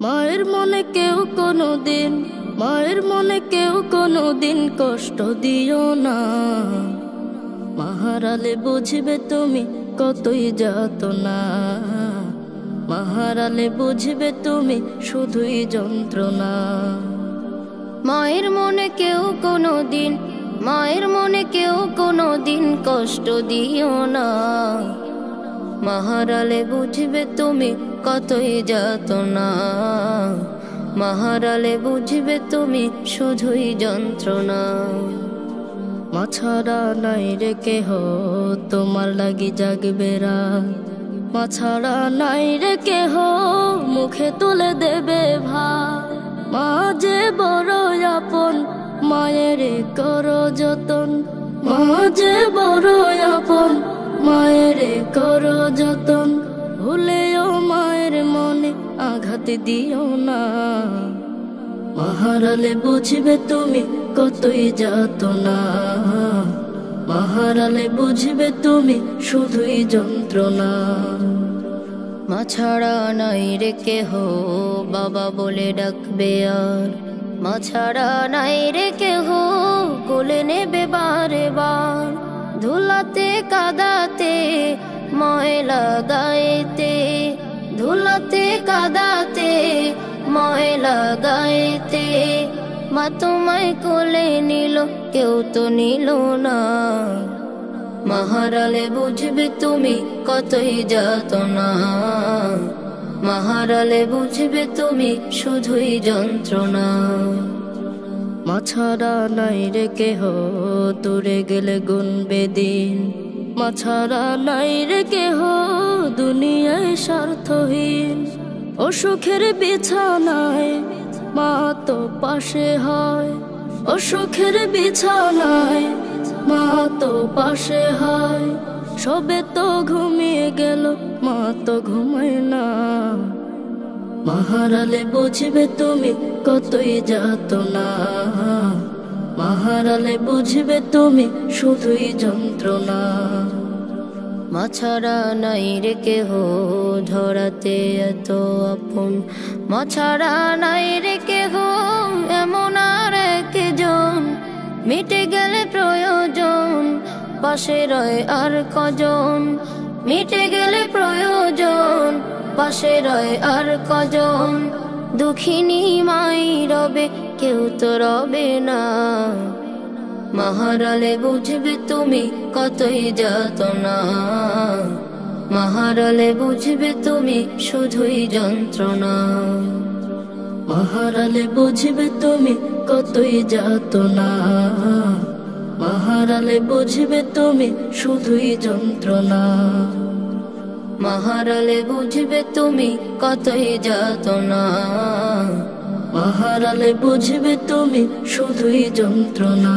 মায়ের মনে কেউ কোনোদিন, মায়ের মনে কেউ কোনোদিন কষ্ট দিও না। মা হারালে বুঝবে তুমি কতই যাতনা, মা হারালে বুঝবে তুমি শুধুই যন্ত্রণা। মায়ের মনে কেউ কোনোদিন, মায়ের মনে কেউ কোনোদিন কষ্ট দিও না। মা হারালে বুঝবে তুমি কতই যাতনা, মা হারালে বুঝবে তুমি শুধুই যন্ত্রণা। মা ছাড়া নাই রে কেহ তোমার লাগি জাগবে রাত, মা ছাড়া নাই রে কেহ মুখে তুলে দেবে ভাত। মা যে বড় আপন মায়ের করো যতন, মা যে বড় আপন মায়ের করো যতন। ভুলেও মায়ের মনে আঘাত দিও না, মা হারালে বুঝবে তুমি কতই যাতনা, মা হারালে বুঝবে তুমি শুধুই যন্ত্রণা। মা ছাড়া নাই রে কেহ বাবা বলে ডাকবে আর, মা ছাড়া নাই রে কেহ কোলে নেবে বারে বার। ধুলাতে কাদাতে ময়লা গায়েতে, ধুলাতে কাদাতে ময়লা গায়েতে। মা তোমায় কোলে নিল কেউ তো নিল না, মা হারালে বুঝবে তুমি কতই যাতনা, মা হারালে বুঝবে তুমি শুধুই যন্ত্রণা। মা ছাড়া নাই রে কেহ দূরে গেলে গুনবে দিন, মা ছাড়া নাই রে কেহ দুনিয়ায় স্বার্থহীন। অসুখের বিছানায় মা তো পাশে হয়, অসুখের বিছানায় মা তো পাশে হয়। সবে তো ঘুমিয়ে গেল মা তো ঘুমায় না, মা হারালে বুঝবে তুমি কতই যাতনা, মা হারালে বুঝবে তুমি শুধুই যন্ত্রণা। মা ছাড়া নাই রে কেহ ধরাতে এত আপন, মা ছাড়া নাই রে কেহ এমন আর একজন। মিটে গেলে প্রয়োজন পাশে রয় আর কজন, মিটে গেলে প্রয়োজন পাশে রয় আর কজন। দুঃখিনী মাই রবে কেউ তো রবে না, মা হারালে বুঝবে তুমি কতই যাতনা, মা হারালে বুঝবে তুমি শুধুই যন্ত্রণা। মা হারালে বুঝবে তুমি কতই যাতনা, মা হারালে বুঝবে তুমি শুধুই যন্ত্রণা। মা হারালে বুঝবে তুমি কতই যাতনা, মা হারালে বুঝবে তুমি শুধুই যন্ত্রণা।